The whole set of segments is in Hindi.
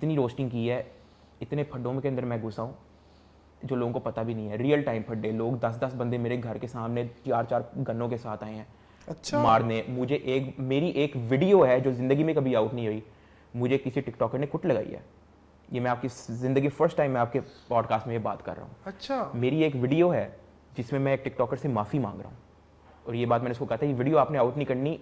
इतनी रोस्टिंग की है, इतने फड्डों के अंदर मैं घुसा हूँ जो लोगों को पता भी नहीं है। रियल टाइम फड्डे, लोग 10-10 बंदे मेरे घर के सामने 4-4 गन्नों के साथ आए हैं अच्छा मारने मुझे। मेरी एक वीडियो है जो जिंदगी में कभी आउट नहीं हुई, मुझे किसी टिकटॉकर ने कुट लगाई है। ये मैं आपकी जिंदगी फर्स्ट टाइम मैं आपके पॉडकास्ट में ये बात कर रहा हूँ। अच्छा मेरी एक वीडियो है जिसमें मैं एक टिकटॉकर से माफ़ी मांग रहा हूँ, और ये बात मैंने उसको कहा था, ये वीडियो आपने आउट नहीं करनी,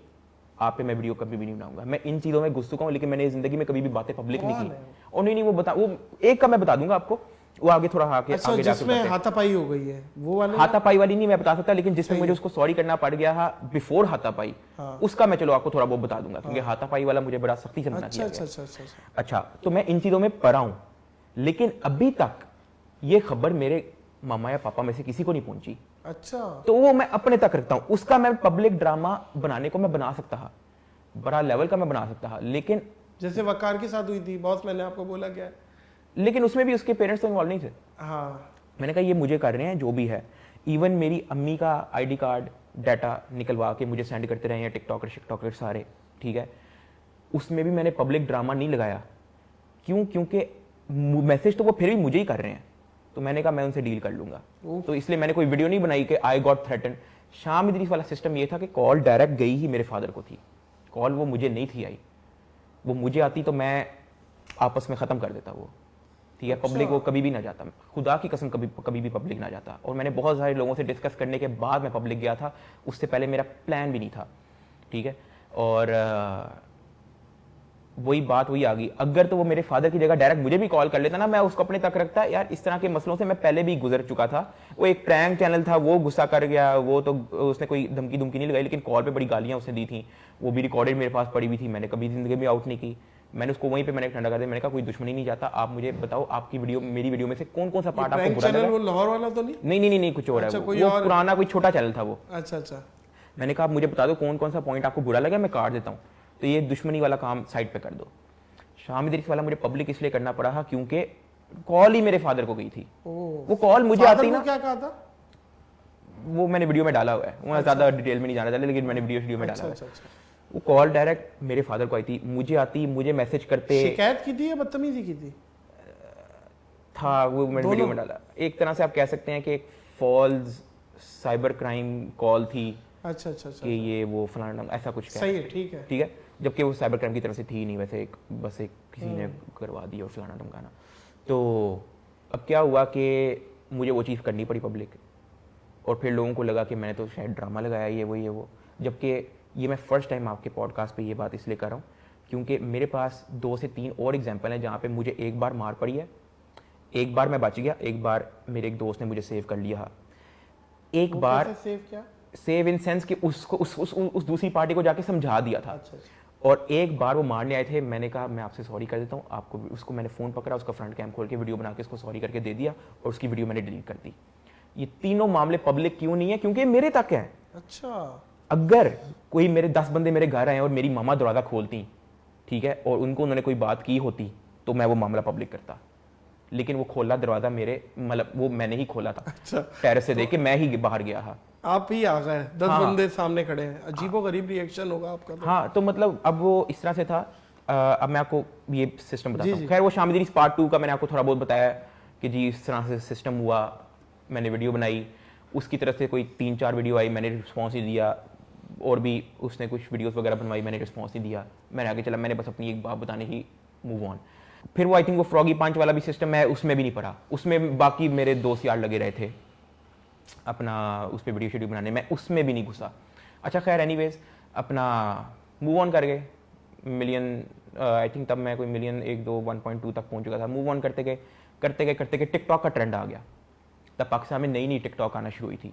आप पे मैं वीडियो कभी भी नहीं बनाऊंगा। मैं इन चीज़ों में घुस चुका हूँ, लेकिन मैंने जिंदगी में कभी भी बातें पब्लिक नहीं की। और नहीं वो एक का मैं बता दूंगा आपको, वो आगे थोड़ा आगे अच्छा, आगे जिसमें हाथापाई हो गई है वो वाले? हाथापाई वाली नहीं मैं बता सकता, लेकिन जिसमें मुझे उसको सॉरी करना पड़ गया था बिफोर हाथापाई, उसका मैं चलो आपको थोड़ा बहुत बता दूंगा, क्योंकि हाथापाई वाला मुझे बड़ा सख्ती से मना किया गया। अच्छा, तो मैं इन चीजों में पढ़ा हूं, लेकिन अभी तक ये खबर मेरे मामा या पापा में से किसी को नहीं पहुंची। अच्छा, तो वो मैं अपने तक रखता हूं। उसका मैं पब्लिक ड्रामा बनाने को मैं बना सकता था, बड़ा लेवल का मैं बना सकता था, लेकिन जैसे वकार के साथ हुई थी बॉस, मैंने आपको बोला क्या है, लेकिन उसमें भी उसके पेरेंट्स तो इन्वॉल्व नहीं थे। हाँ, मैंने कहा ये मुझे कर रहे हैं जो भी है। इवन मेरी अम्मी का आईडी कार्ड डाटा निकलवा के मुझे सेंड करते रहे हैं टिकटॉकर शिकटॉकर सारे, ठीक है। उसमें भी मैंने पब्लिक ड्रामा नहीं लगाया। क्यों? क्योंकि मैसेज तो वो फिर भी मुझे ही कर रहे हैं, तो मैंने कहा मैं उनसे डील कर लूंगा। तो इसलिए मैंने कोई वीडियो नहीं बनाई कि आई गॉट थ्रेटन। शाम इदरीस वाला सिस्टम ये था कि कॉल डायरेक्ट गई ही मेरे फादर को थी, कॉल वो मुझे नहीं थी आई। वो मुझे आती तो मैं आपस में ख़त्म कर देता वो, ठीक है। पब्लिक वो कभी भी ना जाता, खुदा की कसम कभी भी पब्लिक ना जाता। और मैंने बहुत सारे लोगों से डिस्कस करने के बाद मैं पब्लिक गया था, उससे पहले मेरा प्लान भी नहीं था, ठीक है। और वही बात वही आ गई। अगर तो वो मेरे फादर की जगह डायरेक्ट मुझे भी कॉल कर लेता ना, मैं उसको अपने तक रखता। यार इस तरह के मसलों से मैं पहले भी गुजर चुका था। वो एक प्रैंक चैनल था, वो गुस्सा कर गया, वो तो उसने कोई धमकी नहीं लगाई, लेकिन कॉल पे बड़ी गालियां उसने दी थी, वो भी रिकॉर्डेड मेरे पास पड़ी हुई थी। मैंने कभी जिंदगी में आउट नहीं की। मैंने उसको वहीं पे मैंने ठंडा कर दिया। मैंने कहा कोई दुश्मनी नहीं चाहता, आप मुझे बताओ आपकी वीडियो मेरी वीडियो में से कौन कौन सा पार्ट आपको बुरा लगा। वो लाहौर वाला तो नहीं? नहीं कुछ और है। वो पुराना कोई छोटा चैनल था वो। अच्छा। मैंने कहा आप मुझे बता दो कौन कौन सा पॉइंट आपको बुरा लगा, मैं काट देता हूँ, तो ये दुश्मनी वाला काम साइड पे कर दो। शाम इदरीस वाला मुझे पब्लिक इसलिए करना पड़ा था क्योंकि कॉल ही मेरे फादर को गई थी। वो कॉल मुझे आती ना, क्या कहा था वो मैंने वीडियो में डाला हुआ है, मैं ज्यादा डिटेल में नहीं जाना चाहता, लेकिन मैंने वीडियो में डाला हुआ है। वो कॉल डायरेक्ट मेरे फादर को आई थी, मुझे आती, मुझे मैसेज करते। शिकायत की थी या बदतमीजी की थी? था वो मैंने वीडियो में डाला। एक तरह से आप कह सकते हैं कि एक फॉल्स साइबर क्राइम कॉल थी। अच्छा कि ये वो फलाना ऐसा कुछ सही है, ठीक है। जबकि वो साइबर क्राइम की तरफ से थी नहीं, वैसे बस एक किसी ने करवा दी और फलाना धमकाना। तो अब क्या हुआ कि मुझे वो चीज़ करनी पड़ी पब्लिक, और फिर लोगों को लगा कि मैंने तो शायद ड्रामा लगाया ये वो। जबकि ये मैं फर्स्ट टाइम आपके पॉडकास्ट पे ये बात इसलिए कर रहा हूँ क्योंकि मेरे पास 2 से 3 और एग्जाम्पल हैं जहाँ पे मुझे एक बार मार पड़ी है, एक बार मैं बच गया, एक बार मेरे एक दोस्त ने मुझे सेव कर लिया। एक बार सेव इन सेंस कि उसको उस दूसरी पार्टी को जाके समझा दिया था। अच्छा। और एक बार वो मारने आए थे, मैंने कहा मैं आपसे सॉरी कर देता हूँ आपको। उसको मैंने फ़ोन पकड़ा, उसका फ्रंट कैम खोल के वीडियो बना के उसको सॉरी करके दे दिया, और उसकी वीडियो मैंने डिलीट कर दी। ये तीनों मामले पब्लिक क्यों नहीं है? क्योंकि मेरे तक है। अच्छा, अगर कोई मेरे 10 बंदे मेरे घर आए और मेरी मामा दरवाज़ा खोलती, ठीक है, और उनको उन्होंने कोई बात की होती, तो मैं वो मामला पब्लिक करता। लेकिन वो खोला दरवाज़ा मेरे, मतलब वो मैंने ही खोला था। अच्छा, टेरेस से देख के मैं ही बाहर गया था। आप ही आ गए, 10 बंदे सामने खड़े हैं, अजीबोगरीब रिएक्शन होगा आपका तो। हाँ, तो मतलब अब वो इस तरह से था। अब मैं आपको ये सिस्टम बताता हूँ। खैर वो शाम इदरीस पार्ट 2 का मैंने आपको थोड़ा बहुत बताया कि जी इस तरह से सिस्टम हुआ, मैंने वीडियो बनाई, उसकी तरफ से कोई 3-4 वीडियो आई, मैंने रिस्पॉन्स नहीं दिया, और भी उसने कुछ वीडियोस वगैरह बनवाई, मैंने रिस्पॉन्स नहीं दिया, मैंने आगे चला, मैंने बस अपनी एक बात बताने ही मूव ऑन। फिर वो आई थिंक वो फ्रॉगी पंच वाला भी सिस्टम है, उसमें भी नहीं पड़ा। उसमें बाकी मेरे दोस्त यार लगे रहे थे अपना उस पर वीडियो बनाने में, उसमें भी नहीं घुसा। अच्छा खैर एनीवेज अपना मूव ऑन कर गए। मिलियन आई थिंक तब मैं कोई मिलियन 1-2 1.2 तक पहुंच चुका था। मूव ऑन करते गए टिकटॉक का ट्रेंड आ गया। तब पाकिस्तान में नई टिकटॉक आना शुरू हुई थी,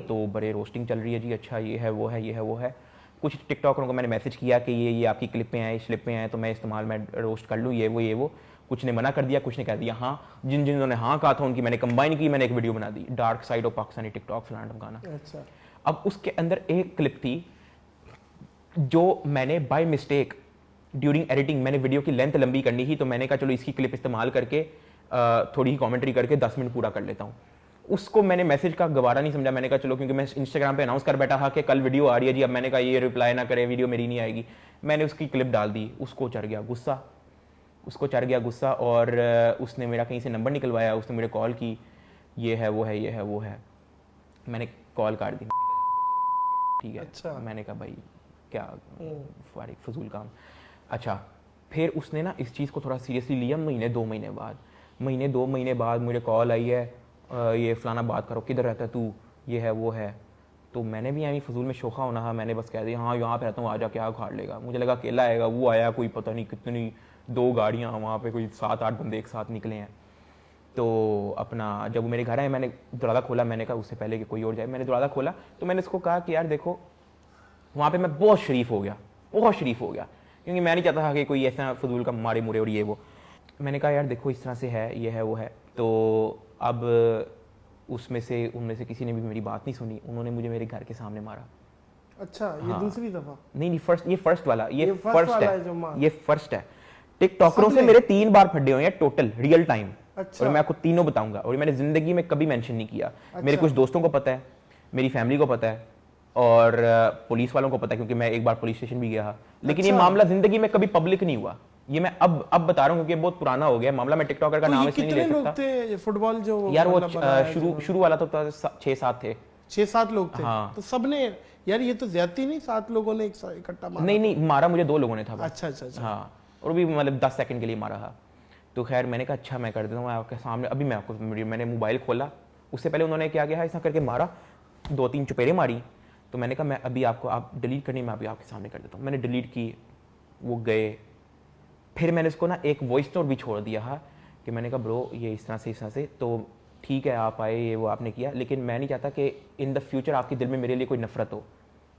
तो बड़े रोस्टिंग चल रही है जी, अच्छा ये है वो है। कुछ टिकटॉकरों को मैंने मैसेज किया कि ये आपकी क्लिपें आए, स्लिपें आए, तो मैं इस्तेमाल में रोस्ट कर लूँ, ये वो। कुछ ने मना कर दिया, कुछ ने कह दिया हाँ। जिन्होंने हाँ कहा था उनकी मैंने कंबाइन की, मैंने एक वीडियो बना दी, dark side of Pakistani TikTok फलाना गाना। अच्छा। अब उसके अंदर एक क्लिप थी जो मैंने बाय मिस्टेक ड्यूरिंग एडिटिंग, मैंने वीडियो की लेंथ लंबी करनी थी, तो मैंने कहा चलो इसकी क्लिप इस्तेमाल करके थोड़ी ही कॉमेंट्री करके 10 मिनट पूरा कर लेता हूँ। उसको मैंने मैसेज का गवारा नहीं समझा। मैंने कहा चलो, क्योंकि मैं इंस्टाग्राम पे अनाउंस कर बैठा था कि कल वीडियो आ रही है जी, अब मैंने कहा ये रिप्लाई ना करे, वीडियो मेरी नहीं आएगी। मैंने उसकी क्लिप डाल दी, उसको चढ़ गया गुस्सा। उसको चढ़ गया गुस्सा और उसने मेरा कहीं से नंबर निकलवाया, उसने मुझे कॉल की, ये है वो है ये है वो है। मैंने कॉल काट दी, ठीक है। अच्छा। मैंने कहा भाई क्या फारिग फजूल काम। अच्छा, फिर उसने ना इस चीज़ को थोड़ा सीरियसली लिया। महीने 2 महीने बाद मुझे कॉल आई है, ये फलाना बात करो, किधर रहता है तू, ये है वो है। तो मैंने भी यहीं फजूल में शोखा होना था, मैंने बस कह दिया हाँ यहाँ पे रहता हूँ, आजा, क्या उखाड़ लेगा। मुझे लगा अकेला आएगा, वो आया, कोई पता नहीं कितनी 2 गाड़ियाँ वहाँ पे, कोई 7-8 बंदे एक साथ निकले हैं। तो अपना जब वो मेरे घर आए, मैंने दरवाज़ा खोला, मैंने कहा उससे पहले कि कोई और जाए, मैंने दरवाज़ा खोला तो मैंने उसको कहा कि यार देखो, वहाँ पे मैं बहुत शरीफ हो गया, क्योंकि मैं नहीं चाहता था कि कोई ऐसा फजूल का मारे मुरे और ये वो। मैंने कहा यार देखो इस तरह से है, ये है वो है। तो अब उनमें से किसी ने भी मेरी बात नहीं सुनी, उन्होंने मुझे मेरे घर के सामने मारा। अच्छा, ये दूसरी दफा? नहीं, फर्स्ट वाला, ये फर्स्ट है। टिकटॉकरों सबने? से मेरे 3 बार फड्डे हुए हैं टोटल, रियल टाइम। अच्छा। और मैं आपको तीनों बताऊंगा, और मैंने जिंदगी में कभी मेंशन नहीं किया। मेरे कुछ दोस्तों को पता है, मेरी फैमिली को पता है, और पुलिस वालों को पता है, क्योंकि मैं एक बार पुलिस स्टेशन भी गया था। लेकिन ये मामला जिंदगी में कभी पब्लिक नहीं हुआ। ये मैं अब बता रहा हूँ क्योंकि बहुत पुराना हो गया मामला। मैं टिकटॉकर का नाम इसलिए नहीं ले सकता। कितने लोग थे फुटबॉल जो यार वो शुरू वाला तो 6-7 थे, 6-7 लोग थे। हाँ। तो सबने, यार ये तो ज्यादा नहीं, 7 लोगों ने इकट्ठा मारा? नहीं, मारा मुझे 2 लोगों ने था। अच्छा। हाँ, और भी मतलब 10 सेकंड के लिए मारा था। तो खैर मैंने कहा अच्छा मैं कर देता हूँ आपके सामने। अभी मैंने मोबाइल खोला, उससे पहले उन्होंने क्या किया, ऐसा करके मारा, 2-3 चुपेरे मारी। तो मैंने कहा मैं अभी आपको, आप डिलीट करनी, मैं अभी आपके सामने कर देता हूँ। मैंने डिलीट की, वो गए। फिर मैंने उसको ना एक वॉइस नोट भी छोड़ दिया था कि मैंने कहा ब्रो ये इस तरह से, तो ठीक है आप आए, ये वो आपने किया, लेकिन मैं नहीं चाहता कि इन द फ्यूचर आपके दिल में मेरे लिए कोई नफरत हो,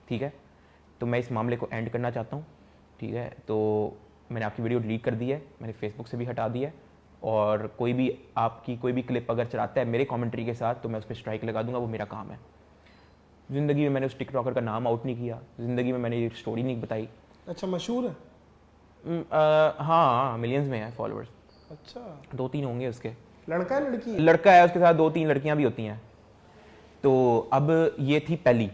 ठीक है। तो मैं इस मामले को एंड करना चाहता हूँ, ठीक है। तो मैंने आपकी वीडियो डिलीट कर दी है, मैंने फेसबुक से भी हटा दी है, और कोई भी आपकी कोई भी क्लिप अगर चलाता है मेरे कमेंट्री के साथ तो मैं उस पर स्ट्राइक लगा दूंगा, वो मेरा काम है। ज़िंदगी में मैंने उस टिकटॉकर का नाम आउट नहीं किया, ज़िंदगी में मैंने ये स्टोरी नहीं बताई। अच्छा, मशहूर है? हाँ, मिलियंस में है फॉलोअर्स। अच्छा, 2-3 होंगे उसके। लड़का है लड़की है? लड़का है, उसके साथ 2-3 लड़कियां भी होती हैं। तो अब ये थी पहली।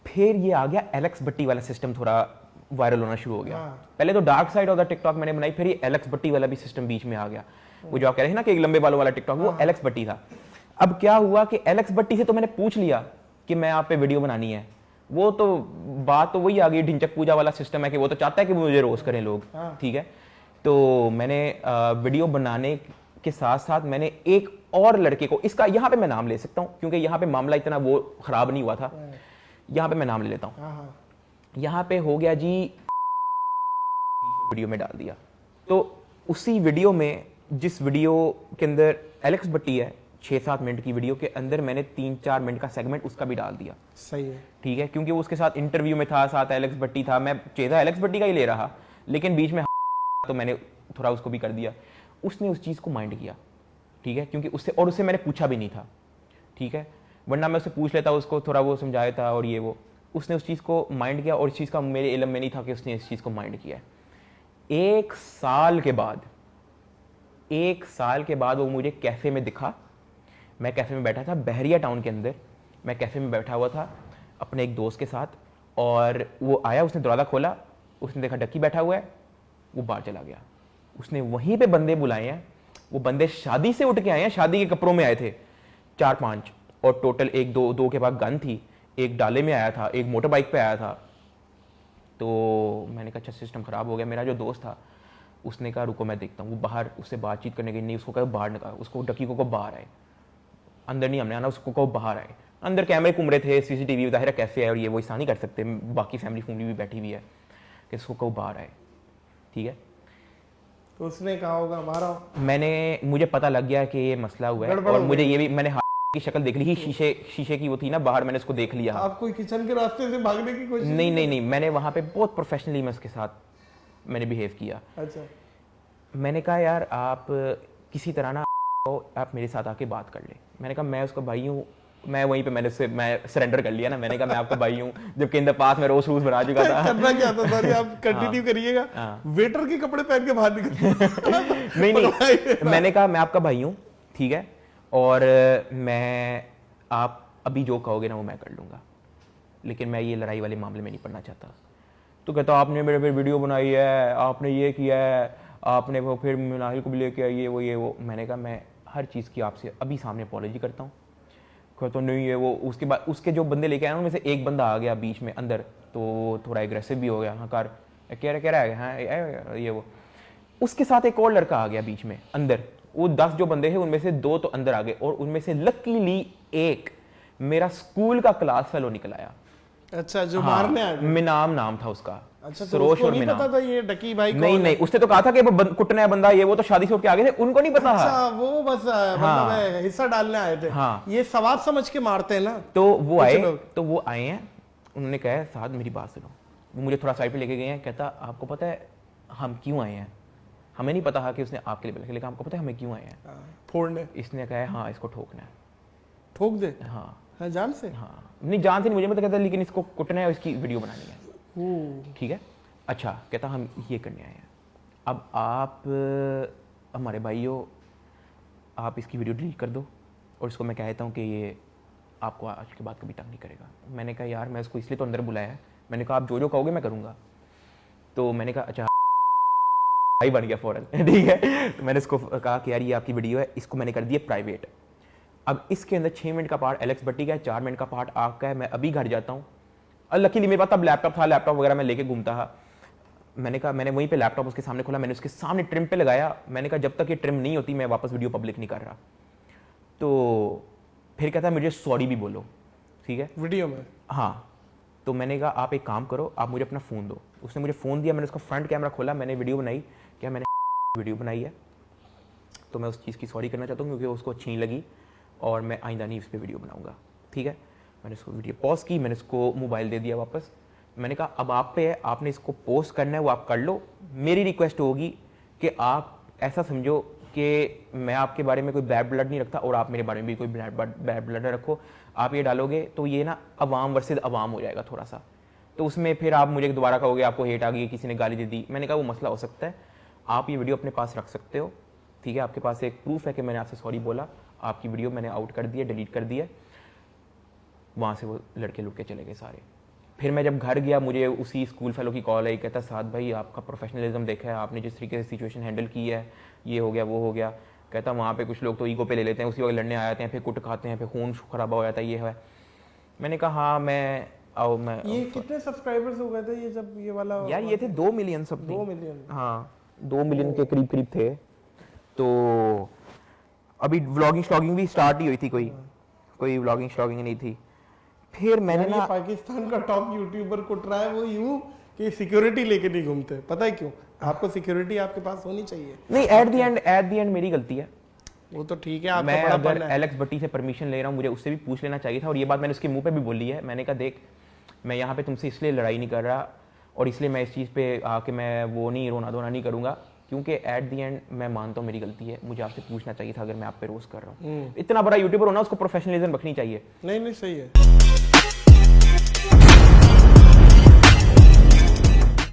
फिर ये आ गया एलेक्स भट्टी वाला सिस्टम, थोड़ा वायरल होना शुरू हो गया। पहले तो dark side of the TikTok मैंने बनाई, फिर ये एलेक्स भट्टी वाला भी सिस्टम बीच में आ गया। वो जो आप कह रहे हैं ना कि एक लंबे बालों वाला टिकटॉक, वो एलेक्स भट्टी था। अब क्या हुआ कि एलेक्स भट्टी से तो मैंने पूछ लिया कि मैं आप पे वीडियो बनानी है, वो तो बात तो वही आ गई, ढिंचक पूजा वाला सिस्टम है कि वो तो चाहता है कि मुझे रोस्ट करें लोग, ठीक है। तो मैंने वीडियो बनाने के साथ साथ मैंने एक और लड़के को, इसका यहाँ पे मैं नाम ले सकता हूँ क्योंकि यहाँ पे मामला इतना वो खराब नहीं हुआ था, यहाँ पे मैं नाम ले लेता हूँ। यहाँ पे हो गया जी, वीडियो में डाल दिया। तो उसी वीडियो में, जिस वीडियो के अंदर एलेक्स भट्टी है, 6-7 मिनट की वीडियो के अंदर मैंने 3-4 मिनट का सेगमेंट उसका भी डाल दिया। सही है, ठीक है, क्योंकि वो उसके साथ इंटरव्यू में था, साथ एलेक्स भट्टी था, मैं चेहरा एलेक्स भट्टी का ही ले रहा, लेकिन बीच में तो मैंने थोड़ा उसको भी कर दिया। उसने उस चीज़ को माइंड किया, ठीक है, क्योंकि उससे मैंने पूछा भी नहीं था, ठीक है, वरना मैं उससे पूछ लेता, उसको थोड़ा वो समझाया था और ये वो। उसने उस चीज़ को माइंड किया और इस चीज़ का मेरे इल्म में नहीं था कि उसने इस चीज़ को माइंड किया। 1 साल के बाद वो मुझे कैफ़े में दिखा। मैं कैफ़े में बैठा था बहरिया टाउन के अंदर, मैं कैफ़े में बैठा हुआ था अपने एक दोस्त के साथ, और वो आया, उसने दरवाज़ा खोला, उसने देखा डक्की बैठा हुआ है, वो बाहर चला गया। उसने वहीं पे बंदे बुलाए हैं, वो बंदे शादी से उठ के आए हैं, शादी के कपड़ों में आए थे 4-5, और टोटल 1-2 के पास गन थी, एक डाले में आया था, एक मोटर बाइक पे आया था। तो मैंने कहा अच्छा सिस्टम ख़राब हो गया। मेरा जो दोस्त था उसने कहा रुको मैं देखता हूँ, वो बाहर उससे बातचीत करने की नहीं, उसको कहा बाहर निकाल, उसको डक्की को बाहर आए, अंदर नहीं हमने आना, उसको कहो बाहर आए। अंदर कैमरे घूम रहे थे, सीसीटीवी जाहिर है कैसे है, और ये वो ऐसा नहीं कर सकते, बाकी फैमिली भी बैठी हुई है, कि उसको कहो बाहर आए, ठीक है। तो उसने कहा होगा मारा, मुझे पता लग गया कि ये मसला हुआ है, और मुझे ये भी, मैंने हाथ की शक्ल देख ली ही, शीशे की वो थी ना बाहर, मैंने उसको देख लिया। आप कोई किचन के रास्ते से भागने की कोशिश? नहीं, मैंने वहां पे बहुत प्रोफेशनली मैं उसके साथ मैंने बिहेव किया। अच्छा, मैंने कहा यार आप किसी तरह ना आप मेरे साथ आके बात कर ले। मैंने कहा मैं उसका भाई हूँ, मैं वहीं पे मैं सरेंडर कर लिया ना, मैंने कहा मैं आपका भाई हूँ, जबकि इन द पास में रोज बना चुका था। करना क्या था सर, आप कंटिन्यू करिएगा। वेटर के कपड़े पहन के बाहर निकल नहीं, मैंने कहा मैं आपका भाई हूँ, ठीक है, और मैं, आप अभी जो कहोगे ना वो मैं कर लूँगा, लेकिन मैं ये लड़ाई वाले मामले में नहीं पड़ना चाहता। तो कहता आपने मेरे पे वीडियो बनाई है, आपने ये किया है, आपने वो फिर मिनाहिल को भी लेके आई, ये वो। मैंने कहा मैं हर चीज़ की आपसे अभी सामने अपॉलॉजी करता हूँ। तो नहीं है वो। उसके बाद उसके जो बंदे लेके आए उनमें से एक बंदा आ गया बीच में अंदर, तो थोड़ा एग्रेसिव भी हो गया। हाँ कार कह रहा है हाँ ये वो। उसके साथ एक और लड़का आ गया बीच में अंदर। वो 10 जो बंदे हैं उनमें से 2 तो अंदर आ गए, और उनमें से लकीली एक मेरा स्कूल का क्लास फेलो निकल आया। अच्छा, जो मारने आ गया। मिनाम नाम था उसका। अच्छा, तो सरोज उसको और नहीं मिनाम। पता था ये डकी भाई कौन नहीं है? नहीं, उसने तो कहा था कि वो कुटना है बंदा, ये वो तो शादी से उठ के आ गए थे, उनको नहीं पता। अच्छा, वो बस मतलब हिस्सा डालने आए थे। हाँ। ये सवाब समझ के मारते हैं ना। तो वो आए हैं, उन्होंने कहा साथ मेरी बात सुनो। वो मुझे थोड़ा साइड पे लेके गए हैं। कहता आपको पता है हम क्यों आए हैं? हमें नहीं पता कि उसने आपके लिए बोला, लेकिन आपको पता है हमें क्यों आए हैं? फोड़ने। इसने कहा हाँ इसको ठोकना है। ठोक दे? हाँ जान से? हाँ, नहीं जान से नहीं, मुझे पता। कहता लेकिन इसको कुटना है और इसकी वीडियो बनानी है। ठीक है, अच्छा। कहता हम ये करने आए हैं। अब आप हमारे भाई हो, आप इसकी वीडियो डिलीट कर दो, और इसको मैं कहता हूँ कि ये आपको आज के बाद कभी तंग नहीं करेगा। मैंने कहा यार मैं इसको इसलिए तो अंदर बुलाया है। मैंने कहा आप जो कहोगे मैं करूँगा। तो मैंने कहा अच्छा भाई बन गया फौरन। ठीक है, तो मैंने इसको कहा कि यार ये आपकी वीडियो है, इसको मैंने कर दिया प्राइवेट। अब इसके अंदर 6 मिनट का पार्ट एलेक्स भट्टी का है, 4 मिनट का पार्ट आपका है। मैं अभी घर जाता हूँ। लकीली मेरे पास तब लैपटॉप था, लैपटॉप वगैरह मैं लेके घूमता था। मैंने कहा मैंने वहीं पे लैपटॉप उसके सामने खोला, मैंने उसके सामने ट्रिम पे लगाया। मैंने कहा जब तक ये ट्रिम नहीं होती मैं वापस वीडियो पब्लिक नहीं कर रहा। तो फिर कहता मुझे सॉरी भी बोलो, ठीक है वीडियो में। हाँ, तो मैंने कहा आप एक काम करो, आप मुझे अपना फ़ोन दो। उसने मुझे फ़ोन दिया, मैंने उसका फ्रंट कैमरा खोला, मैंने वीडियो बनाई। क्या मैंने वीडियो बनाई है, तो मैं उस चीज़ की सॉरी करना चाहता हूँ क्योंकि उसको अच्छी नहीं लगी, और मैं आइंदा नहीं इस पर वीडियो बनाऊँगा। ठीक है, मैंने उसको वीडियो पॉज की, मैंने उसको मोबाइल दे दिया वापस। मैंने कहा अब आप पे है, आपने इसको पोस्ट करना है वो आप कर लो। मेरी रिक्वेस्ट होगी कि आप ऐसा समझो कि मैं आपके बारे में कोई बैड ब्लड नहीं रखता, और आप मेरे बारे में भी कोई बैड ब्लड रखो। आप ये डालोगे तो ये ना अवाम वर्सेस अवाम हो जाएगा थोड़ा सा, तो उसमें फिर आप मुझे दोबारा कहोगे आपको हेट आ गई, किसी ने गाली दे दी। मैंने कहा वो मसला हो सकता है, आप ये वीडियो अपने पास रख सकते हो। ठीक है, आपके पास एक प्रूफ है कि मैंने आपसे सॉरी बोला। आपकी वीडियो मैंने आउट कर दी है, डिलीट कर दी है। वहाँ से वो लड़के लुट के चले गए सारे। फिर मैं जब घर गया, मुझे उसी स्कूल फेलो की कॉल आई। कहता साद भाई आपका प्रोफेशनलिज्म देखा है, आपने जिस तरीके से सिचुएशन हैंडल की है, ये हो गया वो हो गया। कहता वहाँ पे कुछ लोग तो ईगो पे ले लेते हैं, उसी वक्त लड़ने आ जाते हैं, फिर कुट खाते हैं, फिर खून खराबा हो जाता है, ये है। मैंने कहा हाँ मैं ये कितने सब्सक्राइबर्स हो गए थे ये जब ये वाला? यार ये थे 2 मिलियन सब। 2 मिलियन? हाँ 2 मिलियन के करीब थे। तो अभी व्लॉगिंग भी स्टार्ट ही हुई थी, कोई व्लॉगिंग नहीं थी। फिर मैंने ना पाकिस्तान का टॉप यूट्यूबर कुट रहा है वो यूं कि सिक्योरिटी लेके नहीं घूमते। पता है क्यों? आपको सिक्योरिटी आपके पास होनी चाहिए। नहीं, एट द एंड मेरी गलती है। वो तो ठीक है, आपका मैं बड़ा अगर पन है। एलेक्स भट्टी से परमिशन ले रहा हूँ, मुझे उससे भी पूछ लेना चाहिए था, और ये बात मैंने उसके मुंह पे भी बोली है। मैंने कहा देख मैं यहाँ पे तुमसे इसलिए लड़ाई नहीं कर रहा, और इसलिए मैं इस चीज़ पे आके मैं वो नहीं रोना धोना नहीं करूँगा, क्योंकि एट द एंड मैं मानता हूँ मेरी गलती है। मुझे आपसे पूछना चाहिए था अगर मैं आप पे रोज कर रहा हूँ। इतना बड़ा यूट्यूबर होना, उसको प्रोफेशनलिज्म रखनी चाहिए। नहीं सही है।